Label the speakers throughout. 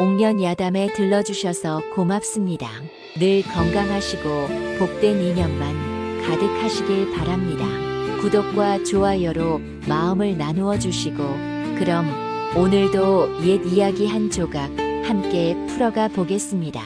Speaker 1: 옥년 야담에 들러주셔서 고맙습니다. 늘 건강하시고 복된 인연만 가득하시길 바랍니다. 구독과 좋아요로 마음을 나누어 주시고 그럼 오늘도 옛 이야기 한 조각 함께 풀어가 보겠습니다.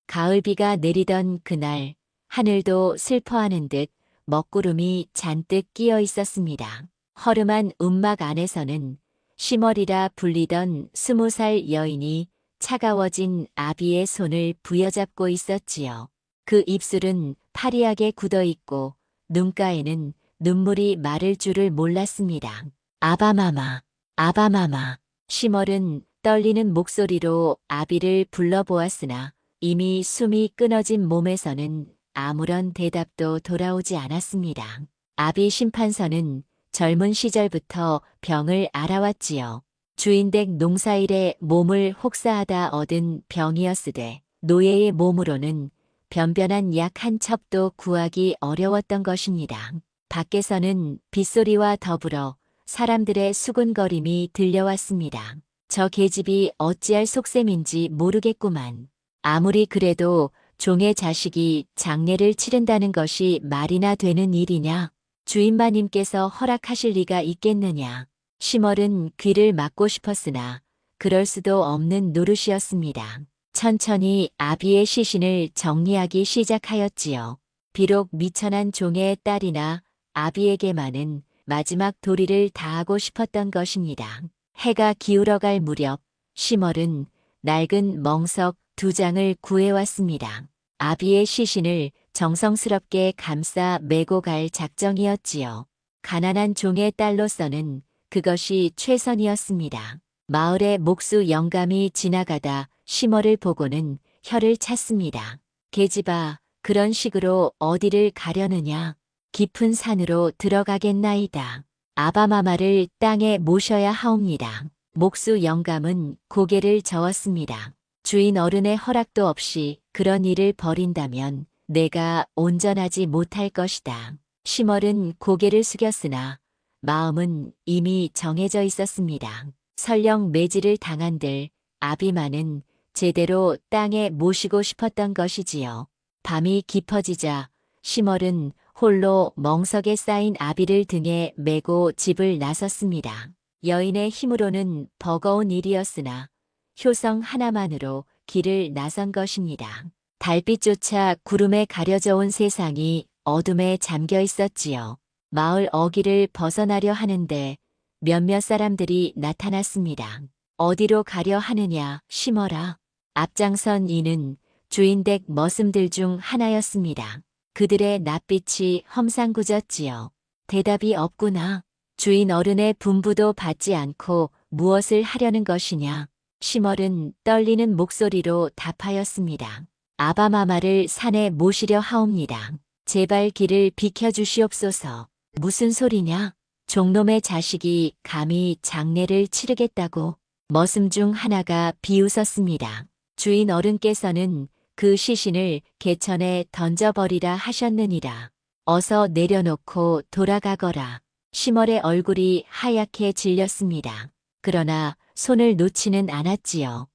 Speaker 1: 가을비가 내리던 그날 하늘도 슬퍼하는 듯 먹구름이 잔뜩 끼어 있었습니다. 허름한 움막 안에서는 시머리라 불리던 20살 여인이 차가워진 아비의 손을 부여잡고 있었지요. 그 입술은 파리하게 굳어있고 눈가에는 눈물이 마를 줄을 몰랐습니다. 아바마마, 아바마마. 시멀은 떨리는 목소리로 아비를 불러보았으나 이미 숨이 끊어진 몸에서는 아무런 대답도 돌아오지 않았습니다. 아비 심판서는 젊은 시절부터 병을 앓아왔지요. 주인댁 농사일에 몸을 혹사하다 얻은 병이었으되 노예의 몸으로는 변변한 약 한 첩도 구하기 어려웠던 것입니다. 밖에서는 빗소리와 더불어 사람들의 수군거림이 들려왔습니다. 저 계집이 어찌할 속셈인지 모르겠구만. 아무리 그래도 종의 자식이 장례를 치른다는 것이 말이나 되는 일이냐? 주인마님께서 허락하실 리가 있겠느냐. 시멀은 귀를 막고 싶었으나 그럴 수도 없는 노릇이었습니다. 천천히 아비의 시신을 정리하기 시작하였지요. 비록 미천한 종의 딸이나 아비에게만은 마지막 도리를 다하고 싶었던 것입니다. 해가 기울어갈 무렵 시멀은 낡은 멍석 2장을 구해왔습니다. 아비의 시신을 정성스럽게 감싸 메고 갈 작정이었지요. 가난한 종의 딸로서는 그것이 최선이었습니다. 마을의 목수 영감이 지나가다 시멀을 보고는 혀를 찼습니다. 계집아, 그런 식으로 어디를 가려느냐? 깊은 산으로 들어가겠나이다. 아바마마를 땅에 모셔야 하옵니다. 목수 영감은 고개를 저었습니다. 주인 어른의 허락도 없이 그런 일을 벌인다면 내가 온전하지 못할 것이다. 시멀은 고개를 숙였으나 마음은 이미 정해져 있었습니다. 설령 매질을 당한들 아비만은 제대로 땅에 모시고 싶었던 것이지요. 밤이 깊어지자 시멀은 홀로 멍석에 쌓인 아비를 등에 메고 집을 나섰습니다. 여인의 힘으로는 버거운 일이었으나 효성 하나만으로 길을 나선 것입니다. 달빛조차 구름에 가려져 온 세상이 어둠에 잠겨 있었지요. 마을 어귀를 벗어나려 하는데 몇몇 사람들이 나타났습니다. 어디로 가려 하느냐, 시멀아. 앞장선 이는 주인댁 머슴들 중 하나였습니다. 그들의 낯빛이 험상궂었지요. 대답이 없구나. 주인 어른의 분부도 받지 않고 무엇을 하려는 것이냐. 시멀은 떨리는 목소리로 답하였습니다. 아바마마를 산에 모시려 하옵니다. 제발 길을 비켜주시옵소서. 무슨 소리냐? 종놈의 자식이 감히 장례를 치르겠다고. 머슴 중 하나가 비웃었습니다. 주인 어른께서는 그 시신을 개천에 던져버리라 하셨느니라. 어서 내려놓고 돌아가거라. 시멀의 얼굴이 하얗게 질렸습니다. 그러나 손을 놓지는 않았지요.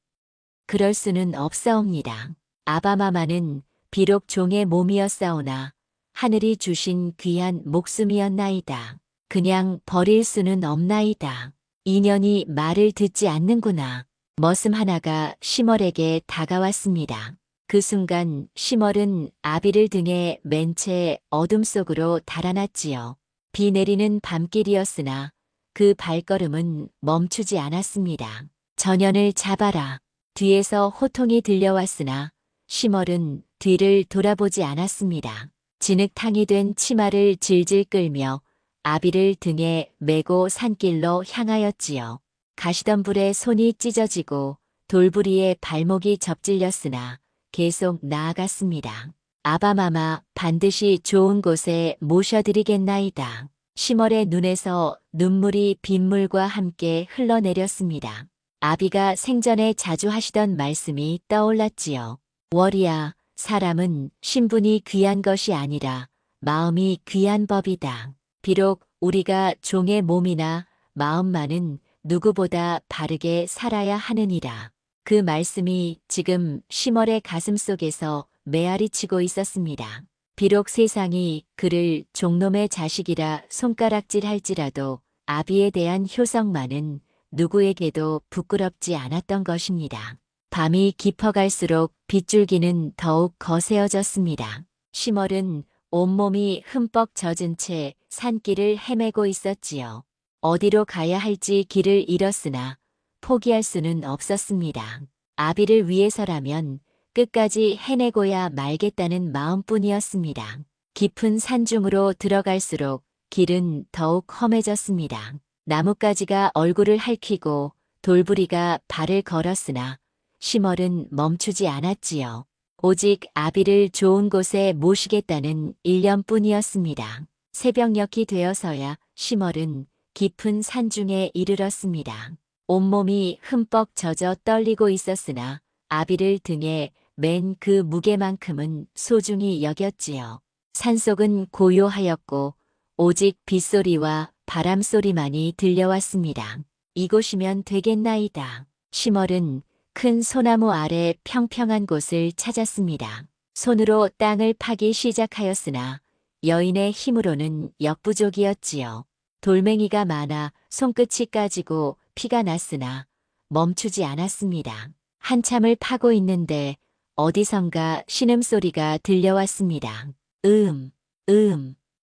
Speaker 1: 그럴 수는 없사옵니다. 아바마마는 비록 종의 몸이었사오나 하늘이 주신 귀한 목숨이었나이다. 그냥 버릴 수는 없나이다. 인연이 말을 듣지 않는구나. 머슴 하나가 시멀에게 다가왔습니다. 그 순간 시멀은 아비를 등에 맨 채 어둠 속으로 달아났지요. 비 내리는 밤길이었으나 그 발걸음은 멈추지 않았습니다. 전연을 잡아라. 뒤에서 호통이 들려왔으나 시멀은 뒤를 돌아보지 않았습니다. 진흙탕이 된 치마를 질질 끌며 아비를 등에 메고 산길로 향하였지요. 가시던 불에 손이 찢어지고 돌부리에 발목이 접질렸으나 계속 나아갔습니다. 아바마마 반드시 좋은 곳에 모셔드리겠나이다. 시멀의 눈에서 눈물이 빗물과 함께 흘러내렸습니다. 아비가 생전에 자주 하시던 말씀이 떠올랐지요. 월이야, 사람은 신분이 귀한 것이 아니라 마음이 귀한 법이다. 비록 우리가 종의 몸이나 마음만은 누구보다 바르게 살아야 하느니라. 그 말씀이 지금 시멀의 가슴속에서 메아리치고 있었습니다. 비록 세상이 그를 종놈의 자식이라 손가락질할지라도 아비에 대한 효성만은 누구에게도 부끄럽지 않았던 것입니다. 밤이 깊어갈수록 빗줄기는 더욱 거세어졌습니다. 시멀은 온몸이 흠뻑 젖은 채 산길을 헤매고 있었지요. 어디로 가야 할지 길을 잃었으나 포기할 수는 없었습니다. 아비를 위해서라면 끝까지 해내고야 말겠다는 마음뿐이었습니다. 깊은 산중으로 들어갈수록 길은 더욱 험해졌습니다. 나뭇가지가 얼굴을 핥히고 돌부리가 발을 걸었으나 시멀은 멈추지 않았지요. 오직 아비를 좋은 곳에 모시겠다는 일념뿐이었습니다. 새벽녘이 되어서야 시멀은 깊은 산중에 이르렀습니다. 온몸이 흠뻑 젖어 떨리고 있었으나 아비를 등에 맨 그 무게만큼은 소중히 여겼지요. 산속은 고요하였고 오직 빗소리와 바람소리만이 들려왔습니다. 이곳이면 되겠나이다. 시멀은 큰 소나무 아래 평평한 곳을 찾았습니다. 손으로 땅을 파기 시작하였으나 여인의 힘으로는 역부족이었지요. 돌멩이가 많아 손끝이 까지고 피가 났으나 멈추지 않았습니다. 한참을 파고 있는데 어디선가 신음소리가 들려왔습니다.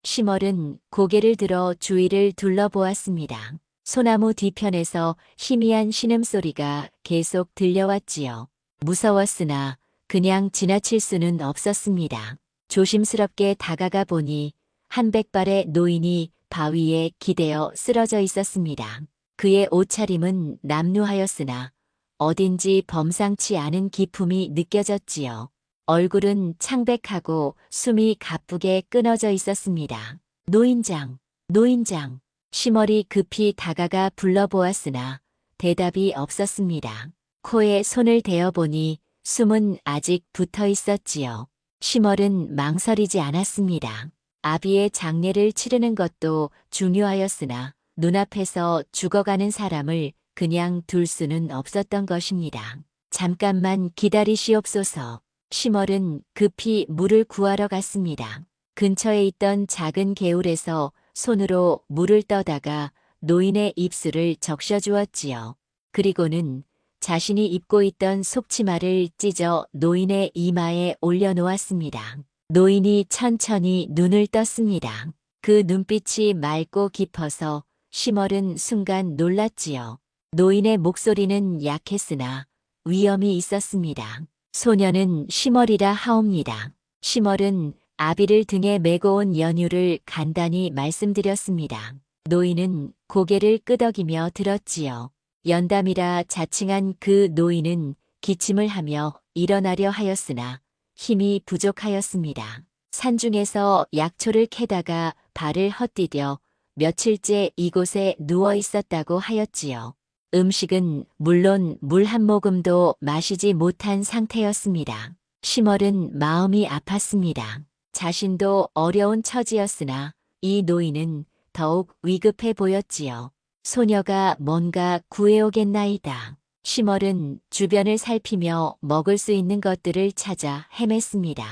Speaker 1: 시멀은 고개를 들어 주위를 둘러보았습니다. 소나무 뒤편에서 희미한 신음소리가 계속 들려왔지요. 무서웠으나 그냥 지나칠 수는 없었습니다. 조심스럽게 다가가 보니 한백발의 노인이 바위에 기대어 쓰러져 있었습니다. 그의 옷차림은 남루하였으나 어딘지 범상치 않은 기품이 느껴졌지요. 얼굴은 창백하고 숨이 가쁘게 끊어져 있었습니다. 노인장. 시멀이 급히 다가가 불러보았으나 대답이 없었습니다. 코에 손을 대어보니 숨은 아직 붙어 있었지요. 시멀은 망설이지 않았습니다. 아비의 장례를 치르는 것도 중요하였으나 눈앞에서 죽어가는 사람을 그냥 둘 수는 없었던 것입니다. 잠깐만 기다리시옵소서. 시멀은 급히 물을 구하러 갔습니다. 근처에 있던 작은 개울에서 손으로 물을 떠다가 노인의 입술을 적셔주었지요. 그리고는 자신이 입고 있던 속치마를 찢어 노인의 이마에 올려놓았습니다. 노인이 천천히 눈을 떴습니다. 그 눈빛이 맑고 깊어서 시멀은 순간 놀랐지요. 노인의 목소리는 약했으나 위엄이 있었습니다. 소녀는 시멀이라 하옵니다. 시멀은 아비를 등에 메고 온 연유를 간단히 말씀드렸습니다. 노인은 고개를 끄덕이며 들었지요. 연담이라 자칭한 그 노인은 기침을 하며 일어나려 하였으나 힘이 부족하였습니다. 산중에서 약초를 캐다가 발을 헛디뎌 며칠째 이곳에 누워 있었다고 하였지요. 음식은 물론 물 한 모금도 마시지 못한 상태였습니다. 시멀은 마음이 아팠습니다. 자신도 어려운 처지였으나 이 노인은 더욱 위급해 보였지요. 소녀가 뭔가 구해오겠나이다. 시멀은 주변을 살피며 먹을 수 있는 것들을 찾아 헤맸습니다.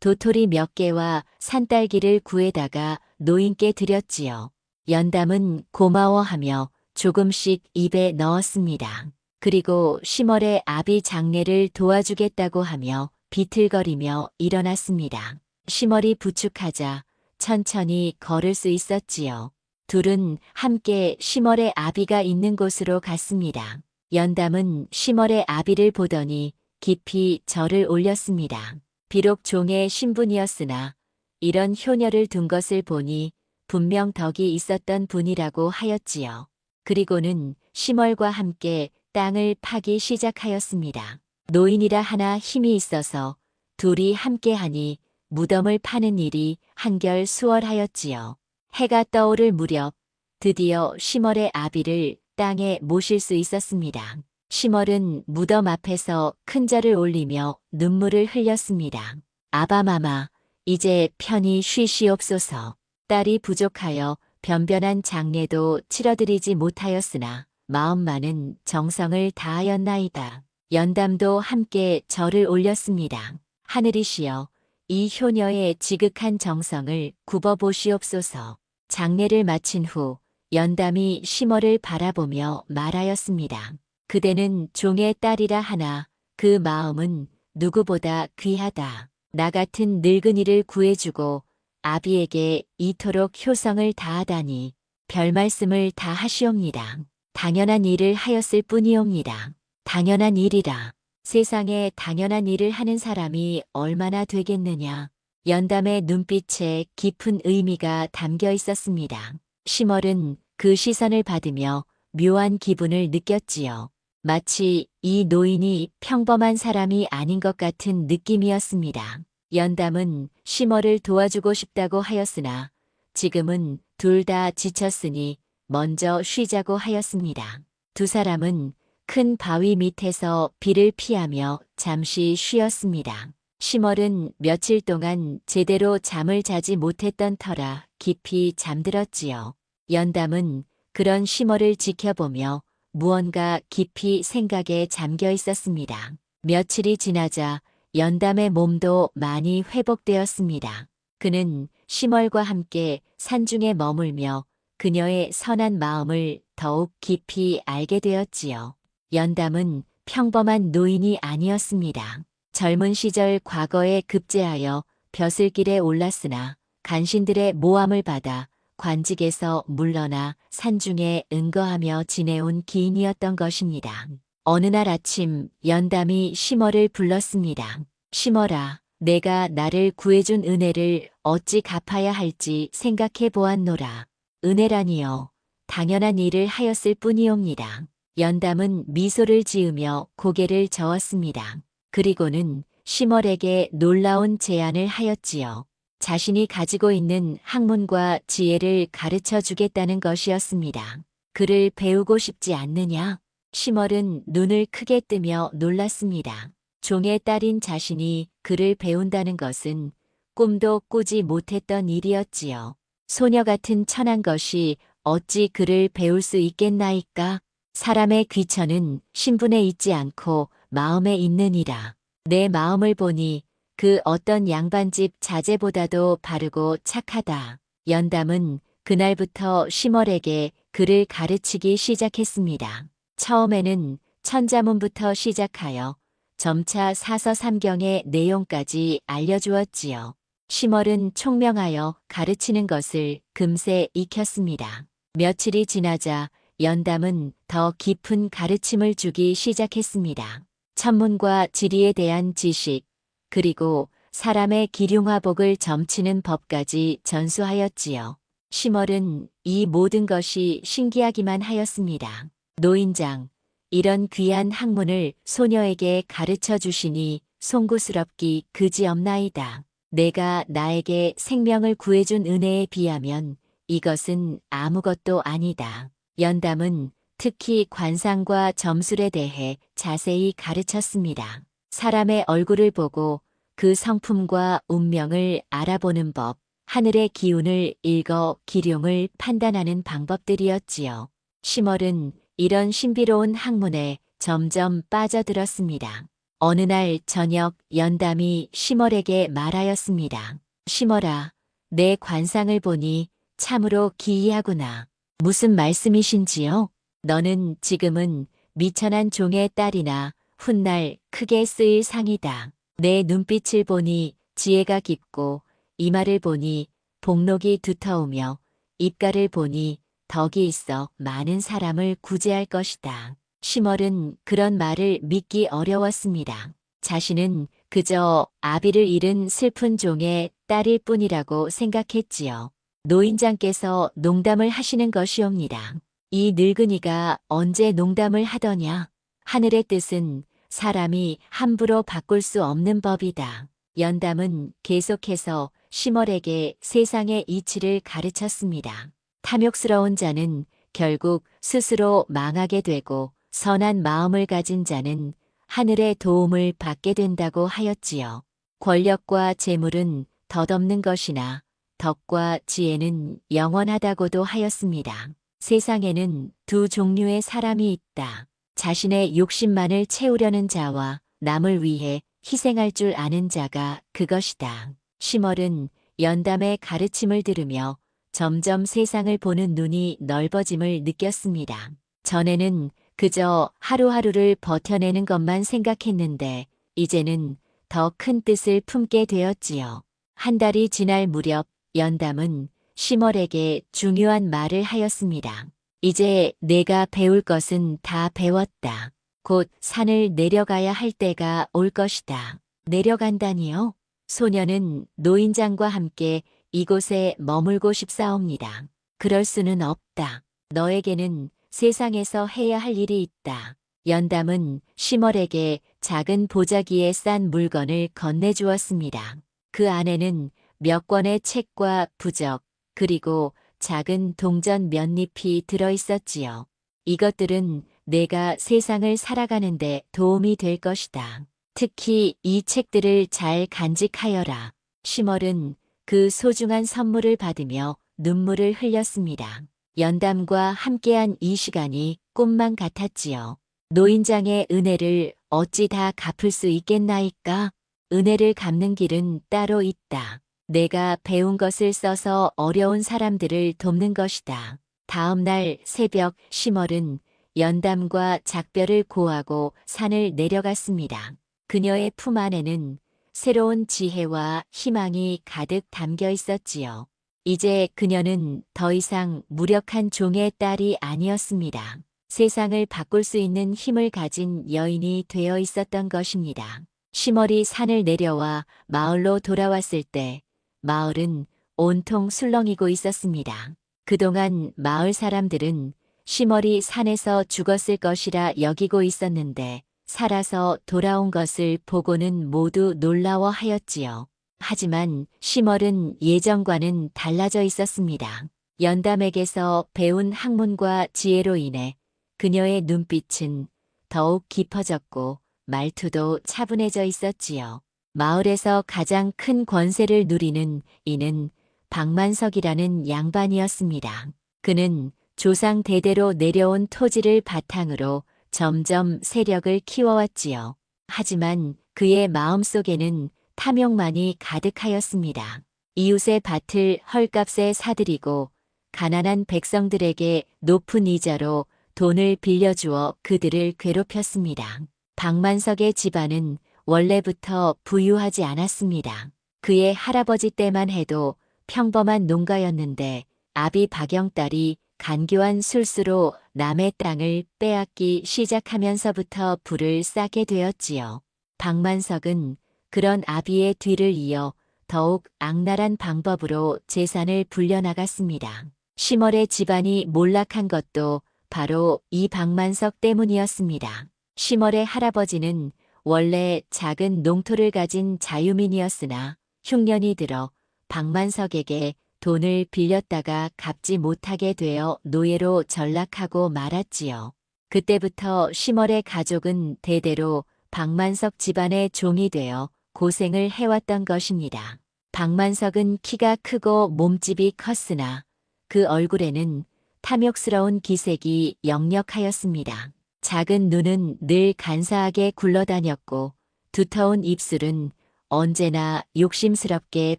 Speaker 1: 도토리 몇 개와 산딸기를 구해다가 노인께 드렸지요. 연담은 고마워하며 조금씩 입에 넣었습니다. 그리고 시멀의 아비 장례를 도와주겠다고 하며 비틀거리며 일어났습니다. 시멀이 부축하자 천천히 걸을 수 있었지요. 둘은 함께 시멀의 아비가 있는 곳으로 갔습니다. 연담은 시멀의 아비를 보더니 깊이 절을 올렸습니다. 비록 종의 신분이었으나 이런 효녀를 둔 것을 보니 분명 덕이 있었던 분이라고 하였지요. 그리고는 시멀과 함께 땅을 파기 시작하였습니다. 노인이라 하나 힘이 있어서 둘이 함께하니 무덤을 파는 일이 한결 수월하였지요. 해가 떠오를 무렵 드디어 시멀의 아비를 땅에 모실 수 있었습니다. 시멀은 무덤 앞에서 큰 절을 올리며 눈물을 흘렸습니다. 아바마마, 이제 편히 쉬시옵소서. 딸이 부족하여 변변한 장례도 치러드리지 못하였으나 마음만은 정성을 다하였나이다. 연담도 함께 절을 올렸습니다. 하늘이시여, 이 효녀의 지극한 정성을 굽어보시옵소서. 장례를 마친 후 연담이 심어를 바라보며 말하였습니다. 그대는 종의 딸이라 하나 그 마음은 누구보다 귀하다. 나 같은 늙은이를 구해주고 아비에게 이토록 효성을 다하다니 별 말씀을 다 하시옵니다. 당연한 일을 하였을 뿐이옵니다. 당연한 일이라. 세상에 당연한 일을 하는 사람이 얼마나 되겠느냐. 연담의 눈빛에 깊은 의미가 담겨 있었습니다. 심얼은 그 시선을 받으며 묘한 기분을 느꼈지요. 마치 이 노인이 평범한 사람이 아닌 것 같은 느낌이었습니다. 연담은 심얼을 도와주고 싶다고 하였으나 지금은 둘 다 지쳤으니 먼저 쉬자고 하였습니다. 두 사람은 큰 바위 밑에서 비를 피하며 잠시 쉬었습니다. 심얼은 며칠 동안 제대로 잠을 자지 못했던 터라 깊이 잠들었지요. 연담은 그런 심얼을 지켜보며 무언가 깊이 생각에 잠겨 있었습니다. 며칠이 지나자 연담의 몸도 많이 회복되었습니다. 그는 심얼과 함께 산중에 머물며 그녀의 선한 마음을 더욱 깊이 알게 되었지요. 연담은 평범한 노인이 아니었습니다. 젊은 시절 과거에 급제하여 벼슬길에 올랐으나 간신들의 모함을 받아 관직에서 물러나 산중에 은거하며 지내온 기인이었던 것입니다. 어느 날 아침 연담이 심얼을 불렀습니다. 심얼아, 내가 나를 구해준 은혜를 어찌 갚아야 할지 생각해 보았노라. 은혜라니요. 당연한 일을 하였을 뿐이옵니다. 연담은 미소를 지으며 고개를 저었습니다. 그리고는 심얼에게 놀라운 제안을 하였지요. 자신이 가지고 있는 학문과 지혜를 가르쳐 주겠다는 것이었습니다. 그를 배우고 싶지 않느냐? 심얼은 눈을 크게 뜨며 놀랐습니다. 종의 딸인 자신이 그를 배운다는 것은 꿈도 꾸지 못했던 일이었지요. 소녀 같은 천한 것이 어찌 그를 배울 수 있겠나이까? 사람의 귀천은 신분에 있지 않고 마음에 있느니라. 내 마음을 보니 그 어떤 양반집 자제보다도 바르고 착하다. 연담은 그날부터 심얼에게 글을 가르치기 시작했습니다. 처음에는 천자문부터 시작하여 점차 사서삼경의 내용까지 알려주었지요. 심얼은 총명하여 가르치는 것을 금세 익혔습니다. 며칠이 지나자 연담은 더 깊은 가르침을 주기 시작했습니다. 천문과 지리에 대한 지식, 그리고 사람의 기륭화복을 점치는 법까지 전수하였지요. 심얼은 이 모든 것이 신기하기만 하였습니다. 노인장, 이런 귀한 학문을 소녀에게 가르쳐 주시니 송구스럽기 그지없나이다. 내가 나에게 생명을 구해준 은혜에 비하면 이것은 아무것도 아니다. 연담은 특히 관상과 점술에 대해 자세히 가르쳤습니다. 사람의 얼굴을 보고 그 성품과 운명을 알아보는 법, 하늘의 기운을 읽어 기룡을 판단하는 방법들이었지요. 심얼은 이런 신비로운 학문에 점점 빠져들었습니다. 어느 날 저녁 연담이 심얼에게 말하였습니다. 심얼아, 내 관상을 보니 참으로 기이하구나. 무슨 말씀이신지요? 너는 지금은 미천한 종의 딸이나 훗날 크게 쓰일 상이다. 내 눈빛을 보니 지혜가 깊고 이마를 보니 복록이 두터우며 입가를 보니 덕이 있어 많은 사람을 구제할 것이다. 심얼은 그런 말을 믿기 어려웠습니다. 자신은 그저 아비를 잃은 슬픈 종의 딸일 뿐이라고 생각했지요. 노인장께서 농담을 하시는 것이옵니다. 이 늙은이가 언제 농담을 하더냐? 하늘의 뜻은 사람이 함부로 바꿀 수 없는 법이다. 연담은 계속해서 심얼에게 세상의 이치를 가르쳤습니다. 탐욕스러운 자는 결국 스스로 망하게 되고 선한 마음을 가진 자는 하늘의 도움을 받게 된다고 하였지요. 권력과 재물은 덧없는 것이나 덕과 지혜는 영원하다고도 하였습니다. 세상에는 두 종류의 사람이 있다. 자신의 욕심만을 채우려는 자와 남을 위해 희생할 줄 아는 자가 그것이다. 시멀은 연담의 가르침을 들으며 점점 세상을 보는 눈이 넓어짐을 느꼈습니다. 전에는 그저 하루하루를 버텨내는 것만 생각했는데 이제는 더 큰 뜻을 품게 되었지요. 한 달이 지날 무렵 연담은 시멀에게 중요한 말을 하였습니다. 이제 내가 배울 것은 다 배웠다. 곧 산을 내려가야 할 때가 올 것이다. 내려간다니요? 소녀는 노인장과 함께 이곳에 머물고 싶사옵니다. 그럴 수는 없다. 너에게는 세상에서 해야 할 일이 있다. 연담은 시멀에게 작은 보자기에 싼 물건을 건네주었습니다. 그 안에는 몇 권의 책과 부적, 그리고 작은 동전 몇 잎이 들어있었지요. 이것들은 내가 세상을 살아가는데 도움이 될 것이다. 특히 이 책들을 잘 간직하여라. 시멀은 그 소중한 선물을 받으며 눈물을 흘렸습니다. 연담과 함께한 이 시간이 꿈만 같았지요. 노인장의 은혜를 어찌 다 갚을 수 있겠나이까? 은혜를 갚는 길은 따로 있다. 내가 배운 것을 써서 어려운 사람들을 돕는 것이다. 다음 날 새벽 시멀은 연담과 작별을 고하고 산을 내려갔습니다. 그녀의 품 안에는 새로운 지혜와 희망이 가득 담겨 있었지요. 이제 그녀는 더 이상 무력한 종의 딸이 아니었습니다. 세상을 바꿀 수 있는 힘을 가진 여인이 되어 있었던 것입니다. 시멀이 산을 내려와 마을로 돌아왔을 때 마을은 온통 술렁이고 있었습니다. 그동안 마을 사람들은 시멀이 산에서 죽었을 것이라 여기고 있었는데 살아서 돌아온 것을 보고는 모두 놀라워하였지요. 하지만 시멀은 예전과는 달라져 있었습니다. 연담에게서 배운 학문과 지혜로 인해 그녀의 눈빛은 더욱 깊어졌고 말투도 차분해져 있었지요. 마을에서 가장 큰 권세를 누리는 이는 박만석이라는 양반이었습니다. 그는 조상 대대로 내려온 토지를 바탕으로 점점 세력을 키워왔지요. 하지만 그의 마음속에는 탐욕만이 가득하였습니다. 이웃의 밭을 헐값에 사들이고 가난한 백성들에게 높은 이자로 돈을 빌려주어 그들을 괴롭혔습니다. 박만석의 집안은 원래부터 부유하지 않았습니다. 그의 할아버지 때만 해도 평범한 농가였는데 아비 박영딸이 간교한 술수로 남의 땅을 빼앗기 시작하면서부터 불을 싸게 되었지요. 박만석은 그런 아비의 뒤를 이어 더욱 악랄한 방법으로 재산을 불려나갔습니다. 시멀의 집안이 몰락한 것도 바로 이 박만석 때문이었습니다. 시멀의 할아버지는 원래 작은 농토를 가진 자유민이었으나 흉년이 들어 박만석에게 돈을 빌렸다가 갚지 못하게 되어 노예로 전락하고 말았지요. 그때부터 시멀의 가족은 대대로 박만석 집안의 종이 되어 고생을 해왔던 것입니다. 박만석은 키가 크고 몸집이 컸으나 그 얼굴에는 탐욕스러운 기색이 역력하였습니다. 작은 눈은 늘 간사하게 굴러다녔고 두터운 입술은 언제나 욕심스럽게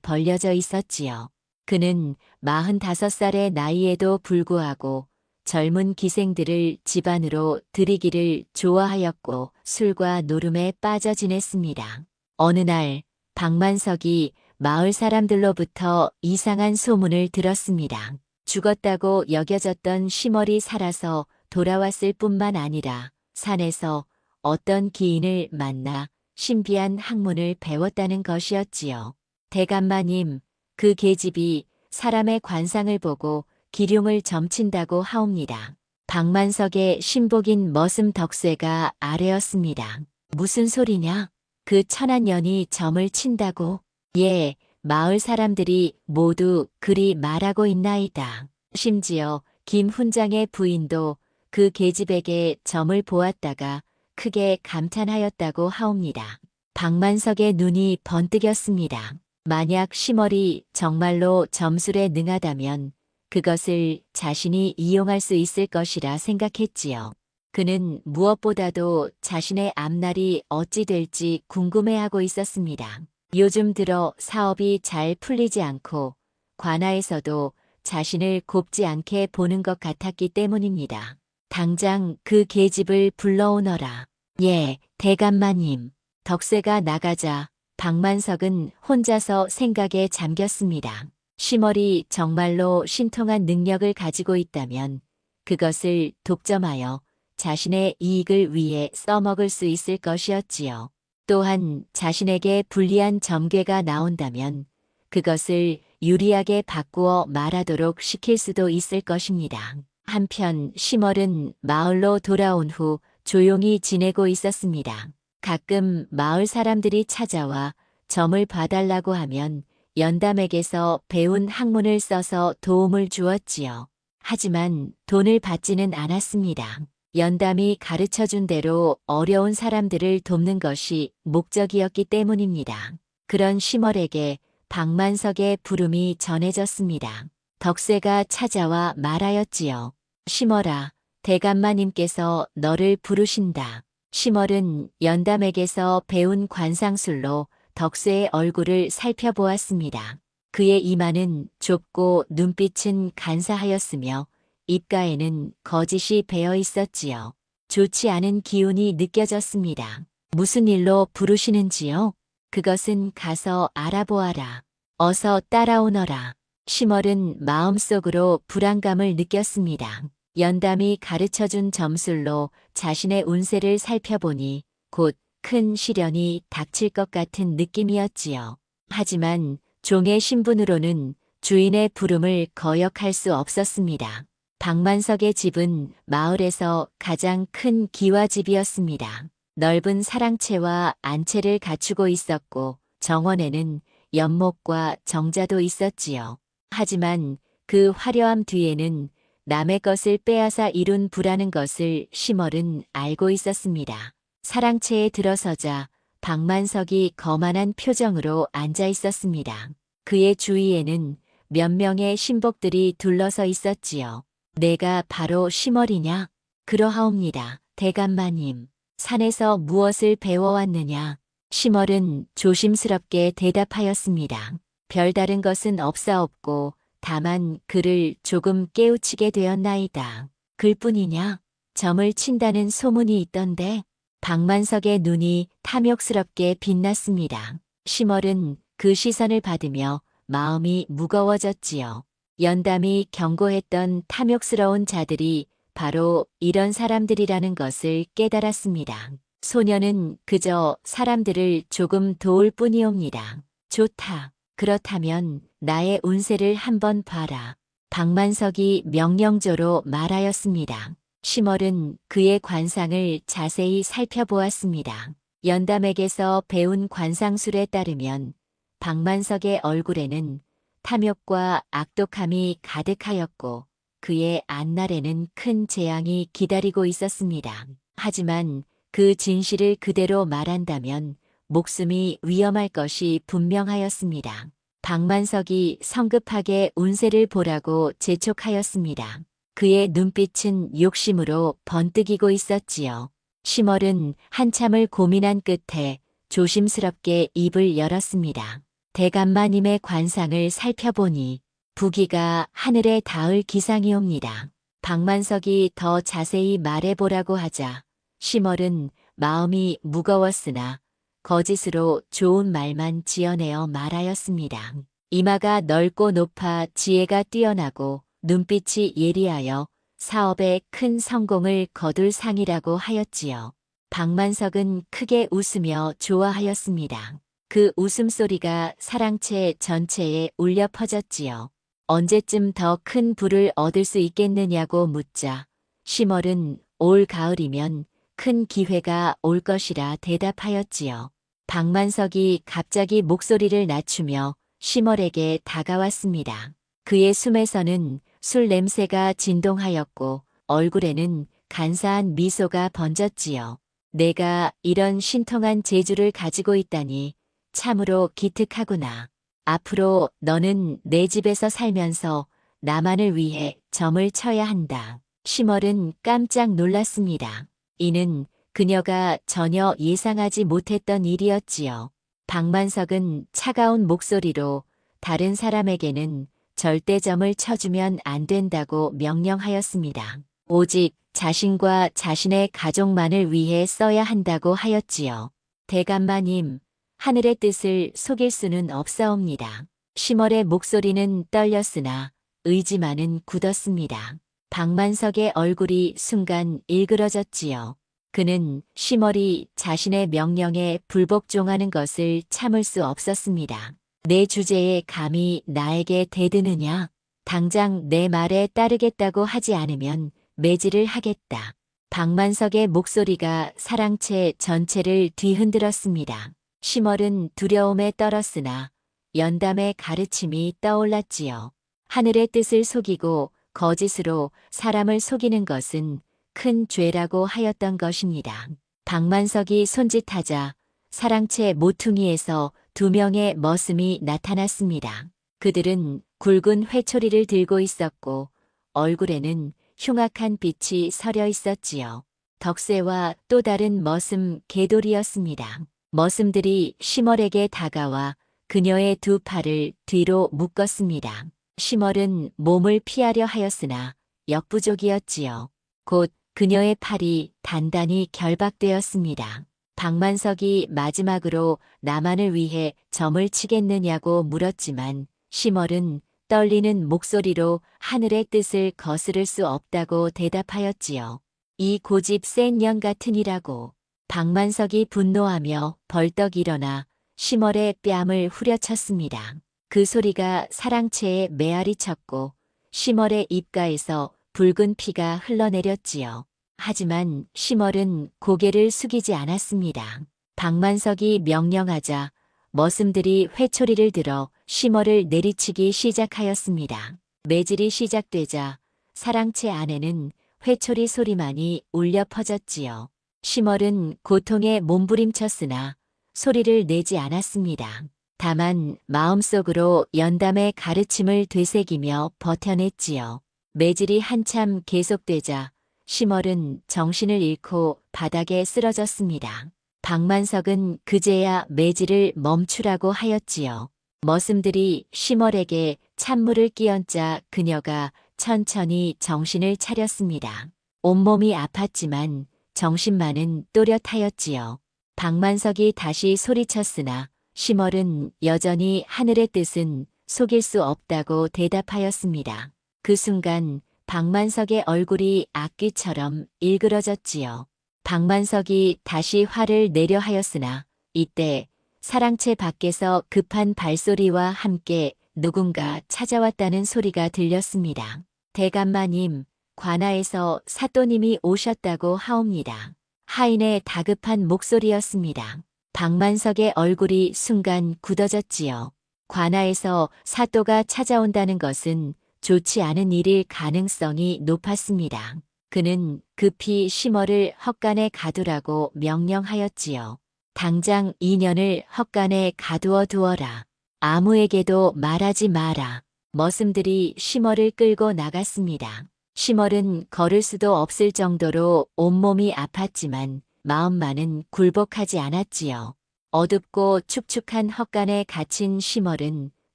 Speaker 1: 벌려져 있었지요. 그는 45살의 나이에도 불구하고 젊은 기생들을 집안으로 들이기를 좋아하였고 술과 노름에 빠져 지냈습니다. 어느 날 박만석이 마을 사람들로부터 이상한 소문을 들었습니다. 죽었다고 여겨졌던 시멀이 살아서 돌아왔을 뿐만 아니라 산에서 어떤 기인을 만나 신비한 학문을 배웠다는 것이었지요. 대감마님, 그 계집이 사람의 관상을 보고 기륭을 점친다고 하옵니다. 박만석의 신복인 머슴 덕쇠가 아뢰었습니다. 무슨 소리냐? 그 천한 년이 점을 친다고? 예, 마을 사람들이 모두 그리 말하고 있나이다. 심지어 김 훈장의 부인도 그 계집에게 점을 보았다가 크게 감탄하였다고 하옵니다. 박만석의 눈이 번뜩였습니다. 만약 시멀이 정말로 점술에 능하다면 그것을 자신이 이용할 수 있을 것이라 생각했지요. 그는 무엇보다도 자신의 앞날이 어찌 될지 궁금해하고 있었습니다. 요즘 들어 사업이 잘 풀리지 않고 관아에서도 자신을 곱지 않게 보는 것 같았기 때문입니다. 당장 그 계집을 불러오너라. 예, 대감마님. 덕세가 나가자 박만석은 혼자서 생각에 잠겼습니다. 심월이 정말로 신통한 능력을 가지고 있다면 그것을 독점하여 자신의 이익을 위해 써먹을 수 있을 것이었지요. 또한 자신에게 불리한 점괘가 나온다면 그것을 유리하게 바꾸어 말하도록 시킬 수도 있을 것입니다. 한편 심월은 마을로 돌아온 후 조용히 지내고 있었습니다. 가끔 마을 사람들이 찾아와 점을 봐달라고 하면 연담에게서 배운 학문을 써서 도움을 주었지요. 하지만 돈을 받지는 않았습니다. 연담이 가르쳐준 대로 어려운 사람들을 돕는 것이 목적이었기 때문입니다. 그런 심월에게 박만석의 부름이 전해졌습니다. 덕세가 찾아와 말하였지요. 심월아, 대감마님께서 너를 부르신다. 심월은 연담에게서 배운 관상술로 덕세의 얼굴을 살펴보았습니다. 그의 이마는 좁고 눈빛은 간사하였으며 입가에는 거짓이 배어 있었지요. 좋지 않은 기운이 느껴졌습니다. 무슨 일로 부르시는지요? 그것은 가서 알아보아라. 어서 따라오너라. 심월은 마음속으로 불안감을 느꼈습니다. 연담이 가르쳐준 점술로 자신의 운세를 살펴보니 곧 큰 시련이 닥칠 것 같은 느낌이었지요. 하지만 종의 신분으로는 주인의 부름을 거역할 수 없었습니다. 박만석의 집은 마을에서 가장 큰 기와집이었습니다. 넓은 사랑채와 안채를 갖추고 있었고 정원에는 연목과 정자도 있었지요. 하지만 그 화려함 뒤에는 남의 것을 빼앗아 이룬 부라는 것을 심월은 알고 있었습니다. 사랑채에 들어서자 박만석이 거만한 표정으로 앉아 있었습니다. 그의 주위에는 몇 명의 신복들이 둘러서 있었지요. 내가 바로 심월이냐? 그러하옵니다. 대감마님. 산에서 무엇을 배워왔느냐? 심월은 조심스럽게 대답하였습니다. 별다른 것은 없사옵고 다만 그를 조금 깨우치게 되었나이다. 글뿐이냐? 점을 친다는 소문이 있던데. 박만석의 눈이 탐욕스럽게 빛났습니다. 심월은 그 시선을 받으며 마음이 무거워졌지요. 연담이 경고했던 탐욕스러운 자들이 바로 이런 사람들이라는 것을 깨달았습니다. 소녀는 그저 사람들을 조금 도울 뿐이옵니다. 좋다. 그렇다면 나의 운세를 한번 봐라. 박만석이 명령조로 말하였습니다. 심월은 그의 관상을 자세히 살펴보았습니다. 연담에게서 배운 관상술에 따르면 박만석의 얼굴에는 탐욕과 악독함이 가득하였고 그의 앞날에는 큰 재앙이 기다리고 있었습니다. 하지만 그 진실을 그대로 말한다면 목숨이 위험할 것이 분명하였습니다. 박만석이 성급하게 운세를 보라고 재촉하였습니다. 그의 눈빛은 욕심으로 번뜩이고 있었지요. 심월은 한참을 고민한 끝에 조심스럽게 입을 열었습니다. 대감마님의 관상을 살펴보니 부기가 하늘에 닿을 기상이옵니다. 박만석이 더 자세히 말해보라고 하자 심월은 마음이 무거웠으나 거짓으로 좋은 말만 지어내어 말하였습니다. 이마가 넓고 높아 지혜가 뛰어나고 눈빛이 예리하여 사업에 큰 성공을 거둘 상이라고 하였지요. 박만석은 크게 웃으며 좋아하였습니다. 그 웃음소리가 사랑채 전체에 울려 퍼졌지요. 언제쯤 더 큰 부를 얻을 수 있겠느냐고 묻자 심월은 올 가을이면 큰 기회가 올 것이라 대답하였지요. 박만석이 갑자기 목소리를 낮추며 심월에게 다가왔습니다. 그의 숨에서는 술 냄새가 진동하였고 얼굴에는 간사한 미소가 번졌지요. 내가 이런 신통한 재주를 가지고 있다니 참으로 기특하구나. 앞으로 너는 내 집에서 살면서 나만을 위해 점을 쳐야 한다. 심얼은 깜짝 놀랐습니다. 이는 그녀가 전혀 예상하지 못했던 일이었지요. 박만석은 차가운 목소리로 다른 사람에게는 절대 점을 쳐주면 안 된다고 명령하였습니다. 오직 자신과 자신의 가족만을 위해 써야 한다고 하였지요. 대감마님, 하늘의 뜻을 속일 수는 없사옵니다. 심얼의 목소리는 떨렸으나 의지만은 굳었습니다. 박만석의 얼굴이 순간 일그러졌지요. 그는 심얼이 자신의 명령에 불복종하는 것을 참을 수 없었습니다. 내 주제에 감히 나에게 대드느냐? 당장 내 말에 따르겠다고 하지 않으면 매질을 하겠다. 박만석의 목소리가 사랑채 전체를 뒤흔들었습니다. 심얼은 두려움에 떨었으나 연담의 가르침이 떠올랐지요. 하늘의 뜻을 속이고 거짓으로 사람을 속이는 것은 큰 죄라고 하였던 것입니다. 박만석이 손짓하자 사랑채 모퉁이에서 2명의 머슴이 나타났습니다. 그들은 굵은 회초리를 들고 있었고 얼굴에는 흉악한 빛이 서려 있었지요. 덕새와 또 다른 머슴 개돌이었습니다. 머슴들이 심얼에게 다가와 그녀의 2 팔을 뒤로 묶었습니다. 심얼은 몸을 피하려 하였으나 역부족이었지요. 곧 그녀의 팔이 단단히 결박되었습니다. 박만석이 마지막으로 나만을 위해 점을 치겠느냐고 물었지만 심얼은 떨리는 목소리로 하늘의 뜻을 거스를 수 없다고 대답하였지요. 이 고집 센 년 같으니라고. 박만석이 분노하며 벌떡 일어나 심얼의 뺨을 후려쳤습니다. 그 소리가 사랑채에 메아리 쳤고 심얼의 입가에서 붉은 피가 흘러내렸지요. 하지만 심얼은 고개를 숙이지 않았습니다. 박만석이 명령하자 머슴들이 회초리를 들어 심얼을 내리치기 시작하였습니다. 매질이 시작되자 사랑채 안에는 회초리 소리만이 울려 퍼졌지요. 심얼은 고통에 몸부림쳤으나 소리를 내지 않았습니다. 다만 마음속으로 연담의 가르침을 되새기며 버텨냈지요. 매질이 한참 계속되자 심얼은 정신을 잃고 바닥에 쓰러졌습니다. 박만석은 그제야 매질을 멈추라고 하였지요. 머슴들이 심얼에게 찬물을 끼얹자 그녀가 천천히 정신을 차렸습니다. 온몸이 아팠지만 정신만은 또렷하였지요. 박만석이 다시 소리쳤으나 심얼은 여전히 하늘의 뜻은 속일 수 없다고 대답하였습니다. 그 순간 박만석의 얼굴이 악귀처럼 일그러졌지요. 박만석이 다시 화를 내려 하였으나 이때 사랑채 밖에서 급한 발소리와 함께 누군가 찾아왔다는 소리가 들렸습니다. 대감마님, 관아에서 사또님이 오셨다고 하옵니다. 하인의 다급한 목소리였습니다. 박만석의 얼굴이 순간 굳어졌지요. 관아에서 사또가 찾아온다는 것은 좋지 않은 일일 가능성이 높았습니다. 그는 급히 심얼을 헛간에 가두라고 명령하였지요. 당장 2년을 헛간에 가두어 두어라. 아무에게도 말하지 마라. 머슴들이 심얼을 끌고 나갔습니다. 심얼은 걸을 수도 없을 정도로 온몸이 아팠지만 마음만은 굴복하지 않았지요. 어둡고 축축한 헛간에 갇힌 심얼은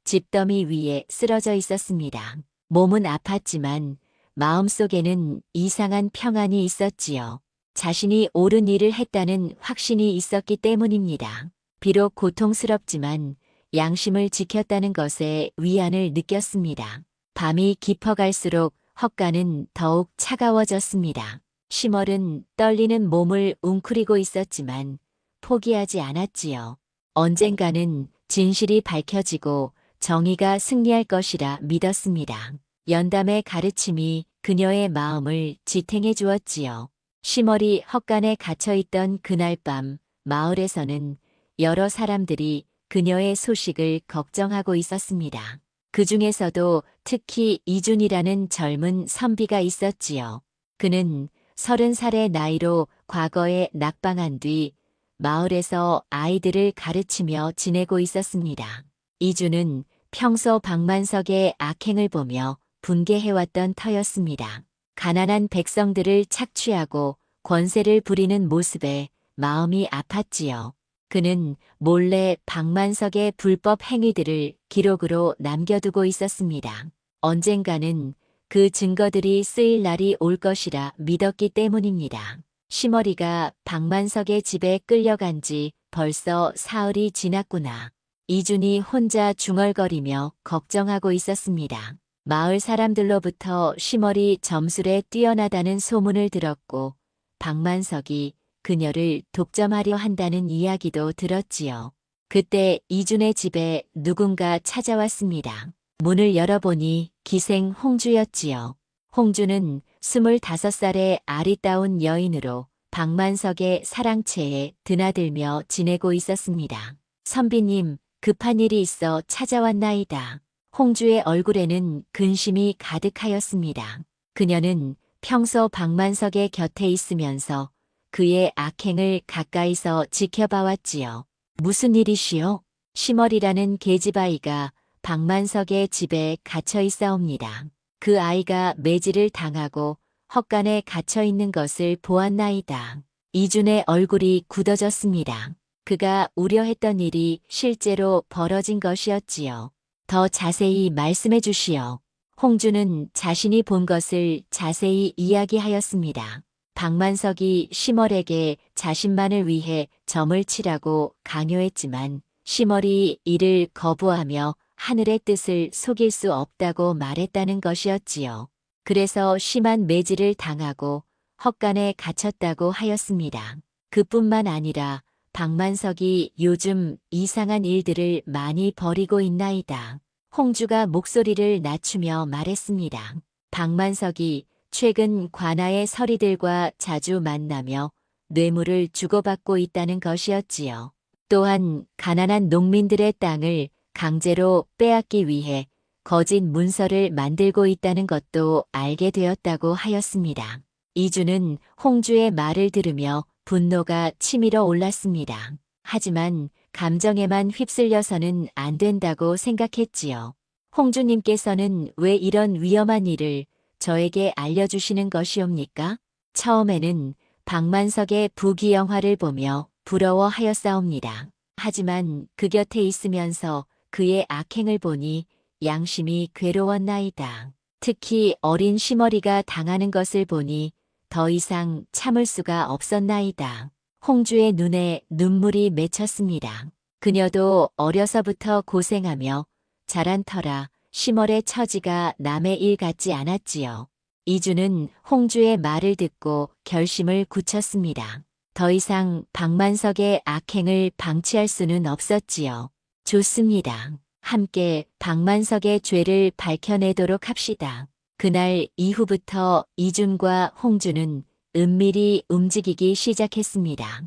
Speaker 1: 집더미 위에 쓰러져 있었습니다. 몸은 아팠지만 마음속에는 이상한 평안이 있었지요. 자신이 옳은 일을 했다는 확신이 있었기 때문입니다. 비록 고통스럽지만 양심을 지켰다는 것에 위안을 느꼈습니다. 밤이 깊어갈수록 헛간은 더욱 차가워졌습니다. 심얼은 떨리는 몸을 웅크리고 있었지만 포기하지 않았지요. 언젠가는 진실이 밝혀지고 정의가 승리할 것이라 믿었습니다. 연담의 가르침이 그녀의 마음을 지탱해 주었지요. 심얼이 헛간에 갇혀있던 그날 밤 마을에서는 여러 사람들이 그녀의 소식을 걱정하고 있었습니다. 그 중에서도 특히 이준이라는 젊은 선비가 있었지요. 그는 30살의 나이로 과거에 낙방한 뒤 마을에서 아이들을 가르치며 지내고 있었습니다. 이준은 평소 박만석의 악행을 보며 분개해왔던 터였습니다. 가난한 백성들을 착취하고 권세를 부리는 모습에 마음이 아팠지요. 그는 몰래 박만석의 불법 행위들을 기록으로 남겨두고 있었습니다. 언젠가는 그 증거들이 쓰일 날이 올 것이라 믿었기 때문입니다. 시머리가 박만석의 집에 끌려간 지 벌써 사흘이 지났구나. 이준이 혼자 중얼거리며 걱정하고 있었습니다. 마을 사람들로부터 시머리 점술에 뛰어나다는 소문을 들었고 박만석이 그녀를 독점하려 한다는 이야기도 들었지요. 그때 이준의 집에 누군가 찾아왔습니다. 문을 열어보니 기생 홍주였지요. 홍주는 25살의 아리따운 여인으로 박만석의 사랑채에 드나들며 지내고 있었습니다. 선비님, 급한 일이 있어 찾아왔나이다. 홍주의 얼굴에는 근심이 가득하였습니다. 그녀는 평소 박만석의 곁에 있으면서 그의 악행을 가까이서 지켜봐왔지요. 무슨 일이시오? 시머리라는 계집아이가 박만석의 집에 갇혀 있사옵니다. 그 아이가 매질을 당하고 헛간에 갇혀 있는 것을 보았나이다. 이준의 얼굴이 굳어졌습니다. 그가 우려했던 일이 실제로 벌어진 것이었지요. 더 자세히 말씀해 주시오. 홍주는 자신이 본 것을 자세히 이야기하였습니다. 박만석이 시멀에게 자신만을 위해 점을 치라고 강요했지만 시멀이 이를 거부하며 하늘의 뜻을 속일 수 없다고 말했다는 것이었지요. 그래서 심한 매질을 당하고 헛간에 갇혔다고 하였습니다. 그뿐만 아니라 박만석이 요즘 이상한 일들을 많이 벌이고 있나이다. 홍주가 목소리를 낮추며 말했습니다. 박만석이 최근 관아의 서리들과 자주 만나며 뇌물을 주고받고 있다는 것이었지요. 또한 가난한 농민들의 땅을 강제로 빼앗기 위해 거짓 문서를 만들고 있다는 것도 알게 되었다고 하였습니다. 이주는 홍주의 말을 들으며 분노가 치밀어 올랐습니다. 하지만 감정에만 휩쓸려서는 안 된다고 생각했지요. 홍주님께서는 왜 이런 위험한 일을 저에게 알려주시는 것이옵니까? 처음에는 박만석의 부귀영화를 보며 부러워하였사옵니다. 하지만 그 곁에 있으면서 그의 악행을 보니 양심이 괴로웠나이다. 특히 어린 시머리가 당하는 것을 보니 더 이상 참을 수가 없었나이다. 홍주의 눈에 눈물이 맺혔습니다. 그녀도 어려서부터 고생하며 자란 터라 시멀의 처지가 남의 일 같지 않았지요. 이주는 홍주의 말을 듣고 결심을 굳혔습니다. 더 이상 박만석의 악행을 방치할 수는 없었지요. 좋습니다. 함께 박만석의 죄를 밝혀내도록 합시다. 그날 이후부터 이준과 홍주는 은밀히 움직이기 시작했습니다.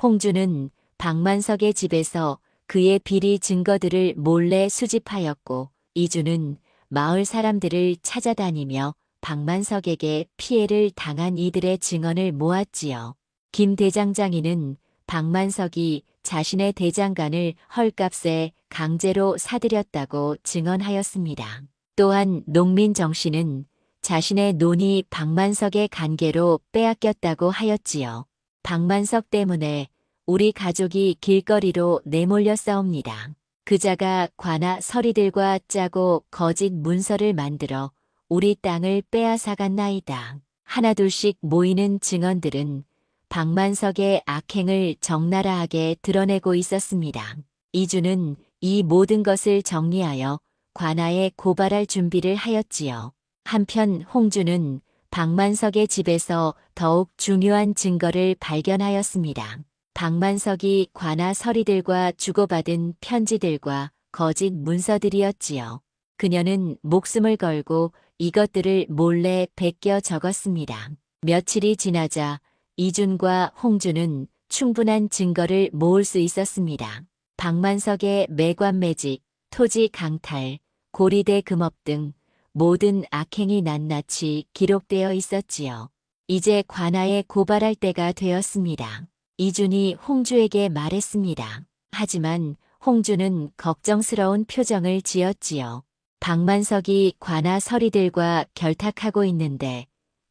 Speaker 1: 홍주는 박만석의 집에서 그의 비리 증거들을 몰래 수집하였고 이준은 마을 사람들을 찾아다니며 박만석에게 피해를 당한 이들의 증언을 모았지요. 김 대장장이는 박만석이 자신의 대장간을 헐값에 강제로 사들였다고 증언하였습니다. 또한 농민 정씨는 자신의 논이 박만석의 관계로 빼앗겼다고 하였지요. 박만석 때문에 우리 가족이 길거리로 내몰렸사옵니다. 그자가 관아 서리들과 짜고 거짓 문서를 만들어 우리 땅을 빼앗아갔나이다. 하나둘씩 모이는 증언들은 박만석의 악행을 적나라하게 드러내고 있었습니다. 이주는 이 모든 것을 정리하여 관아에 고발할 준비를 하였지요. 한편 홍주는 박만석의 집에서 더욱 중요한 증거를 발견하였습니다. 박만석이 관아 서리들과 주고받은 편지들과 거짓 문서들이었지요. 그녀는 목숨을 걸고 이것들을 몰래 베껴 적었습니다. 며칠이 지나자 이준과 홍주는 충분한 증거를 모을 수 있었습니다. 박만석의 매관매직, 토지 강탈, 고리대 금업 등 모든 악행이 낱낱이 기록되어 있었지요. 이제 관아에 고발할 때가 되었습니다. 이준이 홍주에게 말했습니다. 하지만 홍주는 걱정스러운 표정을 지었지요. 박만석이 관아 서리들과 결탁하고 있는데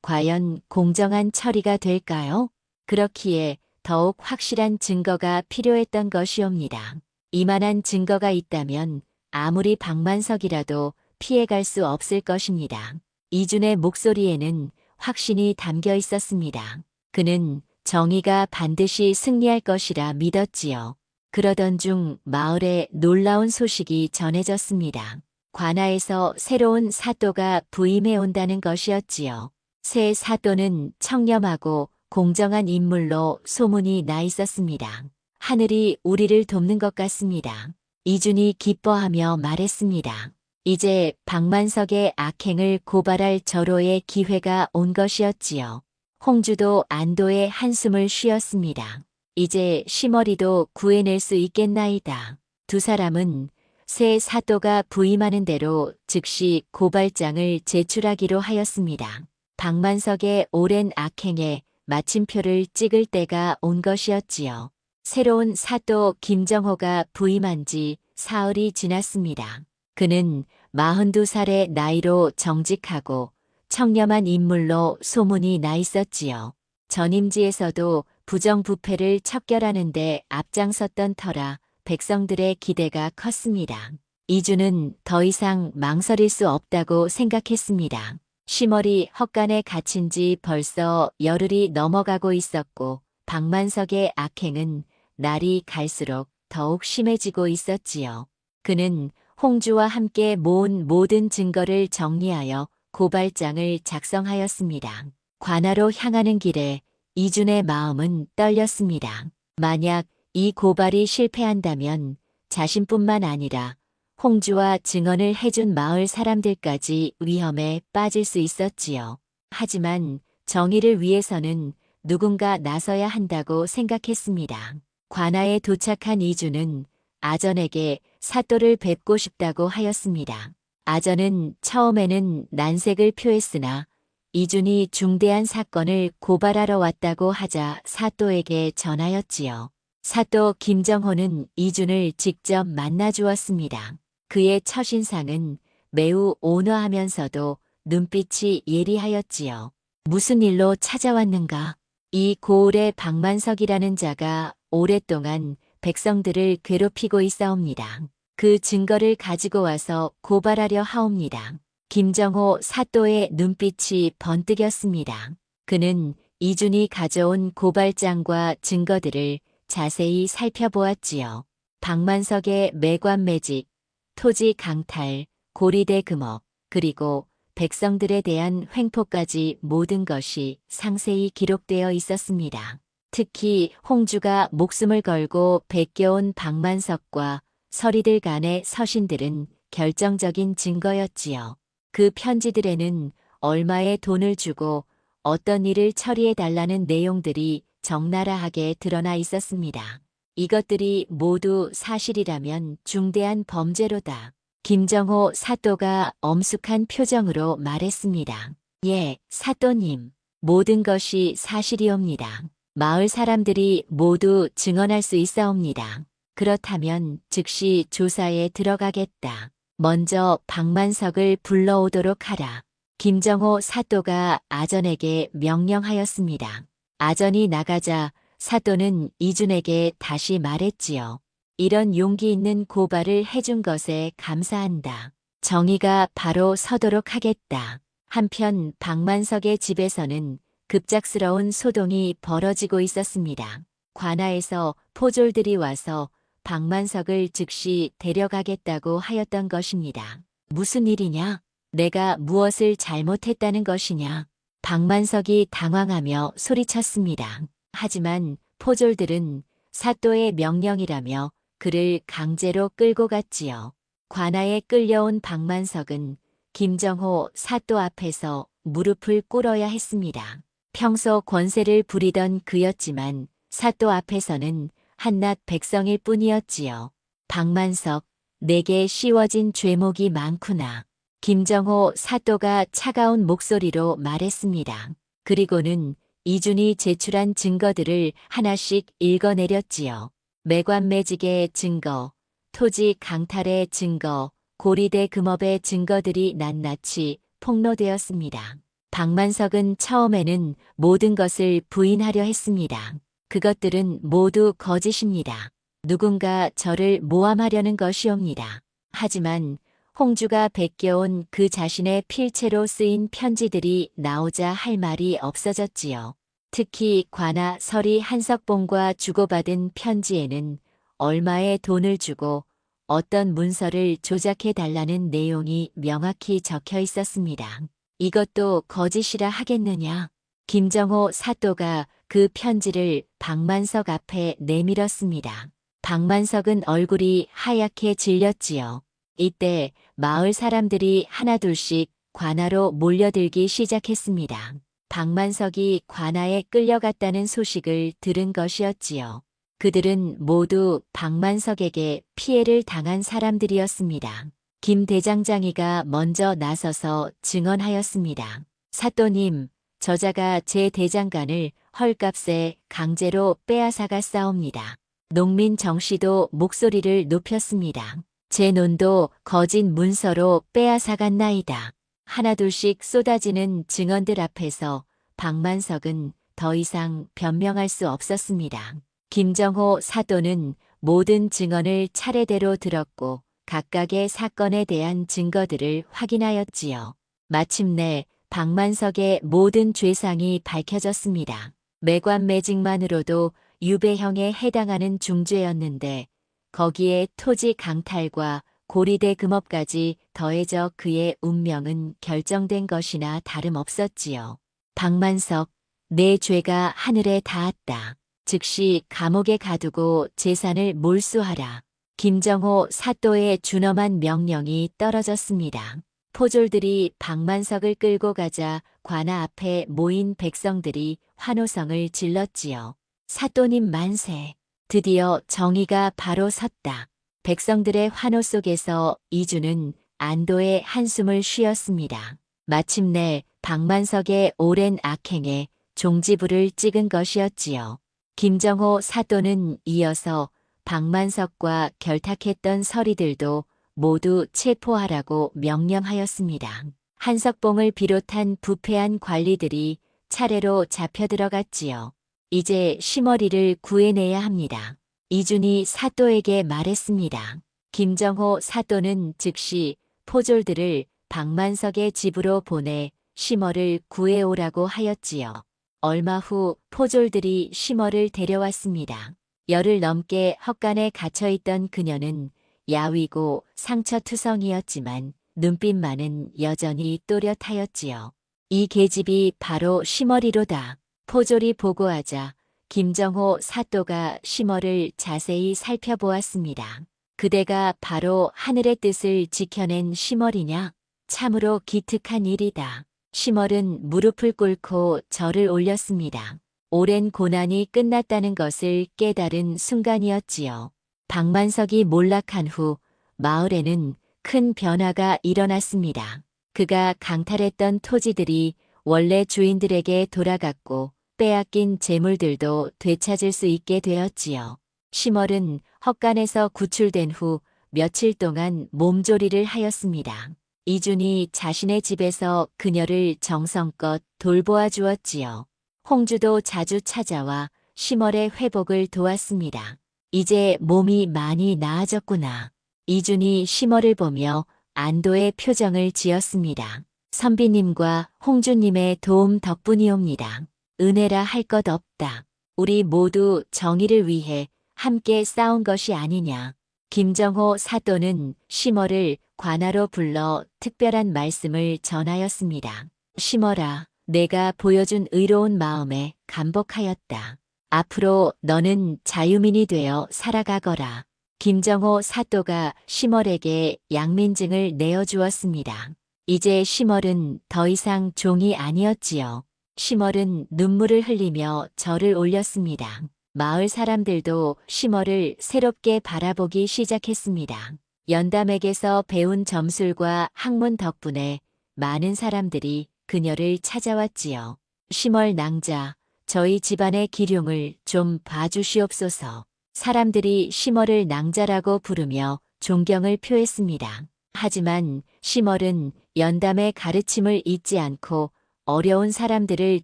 Speaker 1: 과연 공정한 처리가 될까요? 그렇기에 더욱 확실한 증거가 필요했던 것이옵니다. 이만한 증거가 있다면 아무리 박만석이라도 피해갈 수 없을 것입니다. 이준의 목소리에는 확신이 담겨 있었습니다. 그는 정의가 반드시 승리할 것이라 믿었지요. 그러던 중 마을에 놀라운 소식이 전해졌습니다. 관아에서 새로운 사또가 부임해 온다는 것이었지요. 새 사또는 청렴하고 공정한 인물로 소문이 나 있었습니다. 하늘이 우리를 돕는 것 같습니다. 이준이 기뻐하며 말했습니다. 이제 박만석의 악행을 고발할 절호의 기회가 온 것이었지요. 홍주도 안도의 한숨을 쉬었습니다. 이제 시머리도 구해낼 수 있겠나이다. 두 사람은 새 사또가 부임하는 대로 즉시 고발장을 제출하기로 하였습니다. 박만석의 오랜 악행에 마침표를 찍을 때가 온 것이었지요. 새로운 사또 김정호가 부임한 지 사흘이 지났습니다. 그는 42살의 나이로 정직하고 청렴한 인물로 소문이 나 있었지요. 전임지에서도 부정부패를 척결하는 데 앞장섰던 터라 백성들의 기대가 컸습니다. 이준은 더 이상 망설일 수 없다고 생각했습니다. 시머리 헛간에 갇힌 지 벌써 열흘이 넘어가고 있었고 박만석의 악행은 날이 갈수록 더욱 심해지고 있었지요. 그는 홍주와 함께 모은 모든 증거를 정리하여 고발장을 작성하였습니다. 관아로 향하는 길에 이준의 마음은 떨렸습니다. 만약 이 고발이 실패한다면 자신뿐만 아니라 홍주와 증언을 해준 마을 사람들까지 위험에 빠질 수 있었지요. 하지만 정의를 위해서는 누군가 나서야 한다고 생각했습니다. 관아에 도착한 이준은 아전에게 사또를 뵙고 싶다고 하였습니다. 아전은 처음에는 난색을 표했으나 이준이 중대한 사건을 고발하러 왔다고 하자 사또에게 전하였지요. 사또 김정호는 이준을 직접 만나 주었습니다. 그의 첫인상은 매우 온화하면서도 눈빛이 예리하였지요. 무슨 일로 찾아왔는가? 이 고을의 박만석이라는 자가 오랫동안 백성들을 괴롭히고 있사옵니다. 그 증거를 가지고 와서 고발하려 하옵니다. 김정호 사또의 눈빛이 번뜩였습니다. 그는 이준이 가져온 고발장과 증거들을 자세히 살펴보았지요. 박만석의 매관매직, 토지 강탈, 고리대 금업, 그리고 백성들에 대한 횡포까지 모든 것이 상세히 기록되어 있었습니다. 특히 홍주가 목숨을 걸고 베껴온 박만석과 서리들 간의 서신들은 결정적인 증거였지요. 그 편지들에는 얼마의 돈을 주고 어떤 일을 처리해달라는 내용들이 적나라하게 드러나 있었습니다. 이것들이 모두 사실이라면 중대한 범죄로다. 김정호 사또가 엄숙한 표정으로 말했습니다. 예, 사또님. 모든 것이 사실이옵니다. 마을 사람들이 모두 증언할 수 있사옵니다. 그렇다면 즉시 조사에 들어가겠다. 먼저 박만석을 불러오도록 하라. 김정호 사또가 아전에게 명령하였습니다. 아전이 나가자 사또는 이준에게 다시 말했지요. 이런 용기 있는 고발을 해준 것에 감사한다. 정의가 바로 서도록 하겠다. 한편 박만석의 집에서는 급작스러운 소동이 벌어지고 있었습니다. 관아에서 포졸들이 와서 박만석을 즉시 데려가겠다고 하였던 것입니다. 무슨 일이냐? 내가 무엇을 잘못했다는 것이냐? 박만석이 당황하며 소리쳤습니다. 하지만 포졸들은 사또의 명령이라며 그를 강제로 끌고 갔지요. 관아에 끌려온 박만석은 김정호 사또 앞에서 무릎을 꿇어야 했습니다. 평소 권세를 부리던 그였지만 사또 앞에서는 한낱 백성일 뿐이었지요. 박만석, 내게 씌워진 죄목이 많구나. 김정호 사또가 차가운 목소리로 말했습니다. 그리고는 이준이 제출한 증거들을 하나씩 읽어내렸지요. 매관매직의 증거, 토지 강탈의 증거, 고리대 금업의 증거들이 낱낱이 폭로되었습니다. 박만석은 처음에는 모든 것을 부인하려 했습니다. 그것들은 모두 거짓입니다. 누군가 저를 모함하려는 것이옵니다. 하지만 홍주가 베껴온 그 자신의 필체로 쓰인 편지들이 나오자 할 말이 없어졌지요. 특히 관아 설이 한석봉과 주고받은 편지에는 얼마의 돈을 주고 어떤 문서를 조작해 달라는 내용이 명확히 적혀 있었습니다. 이것도 거짓이라 하겠느냐? 김정호 사또가 그 편지를 박만석 앞에 내밀었습니다. 박만석은 얼굴이 하얗게 질렸지요. 이때 마을 사람들이 하나둘씩 관아로 몰려들기 시작했습니다. 박만석이 관아에 끌려갔다는 소식을 들은 것이었지요. 그들은 모두 박만석에게 피해를 당한 사람들이었습니다. 김 대장장이가 먼저 나서서 증언하였습니다. 사또님, 저자가 제 대장간을 헐값에 강제로 빼앗아가 싸웁니다. 농민 정씨도 목소리를 높였습니다. 제 논도 거짓 문서로 빼앗아갔나이다. 하나둘씩 쏟아지는 증언들 앞에서 박만석은 더 이상 변명할 수 없었습니다. 김정호 사또는 모든 증언을 차례대로 들었고 각각의 사건에 대한 증거들을 확인하였지요. 마침내 박만석의 모든 죄상이 밝혀졌습니다. 매관매직만으로도 유배형에 해당하는 중죄였는데 거기에 토지 강탈과 고리대 금업까지 더해져 그의 운명은 결정된 것이나 다름없었지요. 박만석, 내 죄가 하늘에 닿았다. 즉시 감옥에 가두고 재산을 몰수하라. 김정호 사또의 준엄한 명령이 떨어졌습니다. 포졸들이 박만석을 끌고 가자 관아 앞에 모인 백성들이 환호성을 질렀지요. 사또님 만세. 드디어 정의가 바로 섰다. 백성들의 환호 속에서 이주는 안도의 한숨을 쉬었습니다. 마침내 박만석의 오랜 악행에 종지부를 찍은 것이었지요. 김정호 사또는 이어서 박만석과 결탁했던 서리들도 모두 체포하라고 명령하였습니다. 한석봉을 비롯한 부패한 관리들이 차례로 잡혀 들어갔지요. 이제 시머리를 구해내야 합니다. 이준이 사또에게 말했습니다. 김정호 사또는 즉시 포졸들을 박만석의 집으로 보내 시머를 구해오라고 하였지요. 얼마 후 포졸들이 시머를 데려왔습니다. 열흘 넘게 헛간에 갇혀있던 그녀는 야위고 상처투성이었지만 눈빛만은 여전히 또렷하였지요. 이 계집이 바로 시머리로다. 포졸이 보고하자 김정호 사또가 시머를 자세히 살펴보았습니다. 그대가 바로 하늘의 뜻을 지켜낸 시머리냐? 참으로 기특한 일이다. 시멀은 무릎을 꿇고 절을 올렸습니다. 오랜 고난이 끝났다는 것을 깨달은 순간이었지요. 박만석이 몰락한 후 마을에는 큰 변화가 일어났습니다. 그가 강탈했던 토지들이 원래 주인들에게 돌아갔고 빼앗긴 재물들도 되찾을 수 있게 되었지요. 시멀은 헛간에서 구출된 후 며칠 동안 몸조리를 하였습니다. 이준이 자신의 집에서 그녀를 정성껏 돌보아 주었지요. 홍주도 자주 찾아와 시멀의 회복을 도왔습니다. 이제 몸이 많이 나아졌구나. 이준이 시멀을 보며 안도의 표정을 지었습니다. 선비님과 홍주님의 도움 덕분이옵니다. 은혜라 할 것 없다. 우리 모두 정의를 위해 함께 싸운 것이 아니냐. 김정호 사또는 시멀을 관아로 불러 특별한 말씀을 전하였습니다. 시멀아, 내가 보여준 의로운 마음에 감복하였다. 앞으로 너는 자유민이 되어 살아가거라. 김정호 사또가 시멀에게 양민증을 내어주었습니다. 이제 시멀은 더 이상 종이 아니었지요. 시멀은 눈물을 흘리며 절을 올렸습니다. 마을 사람들도 시멀을 새롭게 바라보기 시작했습니다. 연담액에서 배운 점술과 학문 덕분에 많은 사람들이 그녀를 찾아왔지요. 시멀 낭자, 저희 집안의 기륭을 좀 봐주시옵소서. 사람들이 시멀을 낭자라고 부르며 존경을 표했습니다. 하지만 시멀은 연담의 가르침을 잊지 않고 어려운 사람들을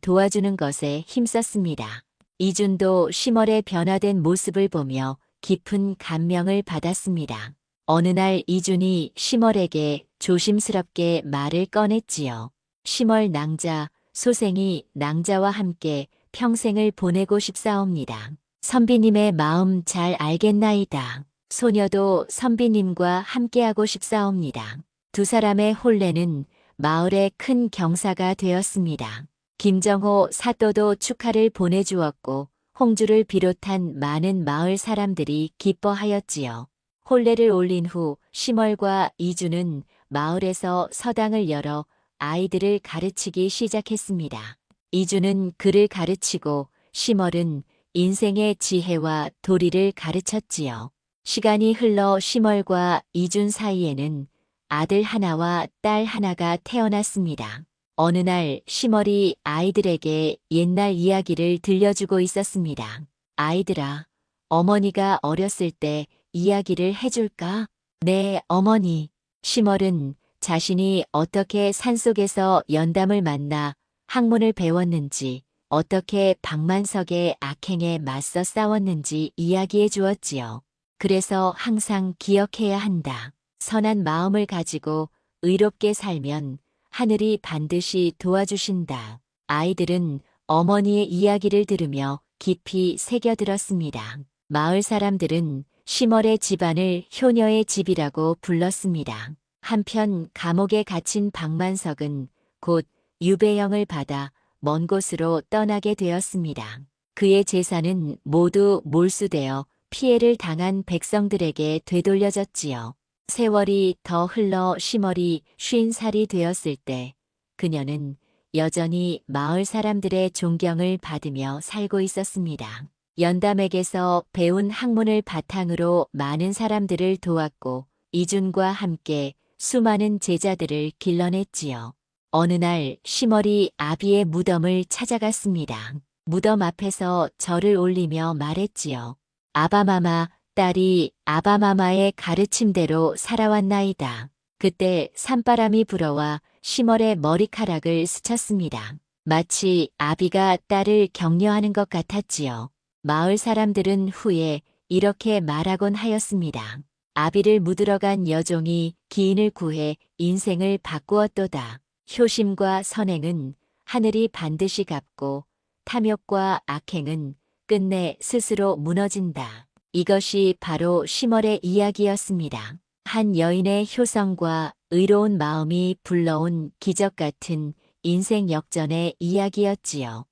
Speaker 1: 도와주는 것에 힘썼습니다. 이준도 시멀의 변화된 모습을 보며 깊은 감명을 받았습니다. 어느 날 이준이 시멀에게 조심스럽게 말을 꺼냈지요. 시멀 낭자, 소생이 낭자와 함께 평생을 보내고 싶사옵니다. 선비님의 마음 잘 알겠나이다. 소녀도 선비님과 함께하고 싶사옵니다. 두 사람의 혼례는 마을의 큰 경사가 되었습니다. 김정호 사또도 축하를 보내주었고 홍주를 비롯한 많은 마을 사람들이 기뻐하였지요. 혼례를 올린 후 시멀과 이주는 마을에서 서당을 열어 아이들을 가르치기 시작했습니다. 이주는 글을 가르치고 시멀은 인생의 지혜와 도리를 가르쳤지요. 시간이 흘러 시멀과 이준 사이에는 아들 하나와 딸 하나가 태어났습니다. 어느 날 시멀이 아이들에게 옛날 이야기를 들려주고 있었습니다. 아이들아, 어머니가 어렸을 때 이야기를 해줄까? 네, 어머니. 시멀은 자신이 어떻게 산속에서 연담을 만나 학문을 배웠는지, 어떻게 박만석의 악행에 맞서 싸웠는지 이야기해 주었지요. 그래서 항상 기억해야 한다. 선한 마음을 가지고 의롭게 살면 하늘이 반드시 도와주신다. 아이들은 어머니의 이야기를 들으며 깊이 새겨들었습니다. 마을 사람들은 시멀의 집안을 효녀의 집이라고 불렀습니다. 한편 감옥에 갇힌 박만석은 곧 유배형을 받아 먼 곳으로 떠나게 되었습니다. 그의 재산은 모두 몰수되어 피해를 당한 백성들에게 되돌려졌지요. 세월이 더 흘러 시멀이 50살이 되었을 때 그녀는 여전히 마을 사람들의 존경을 받으며 살고 있었습니다. 연담에게서 배운 학문을 바탕으로 많은 사람들을 도왔고 이준과 함께 수많은 제자들을 길러냈지요. 어느 날 시멀이 아비의 무덤을 찾아갔습니다. 무덤 앞에서 절을 올리며 말했지요. 아바마마, 딸이 아바마마의 가르침대로 살아왔나이다. 그때 산바람이 불어와 시멀의 머리카락을 스쳤습니다. 마치 아비가 딸을 격려하는 것 같았지요. 마을 사람들은 후에 이렇게 말하곤 하였습니다. 아비를 묻으러 간 여종이 기인을 구해 인생을 바꾸었도다. 효심과 선행은 하늘이 반드시 갚고 탐욕과 악행은 끝내 스스로 무너진다. 이것이 바로 시멀의 이야기였습니다. 한 여인의 효성과 의로운 마음이 불러온 기적 같은 인생 역전의 이야기였지요.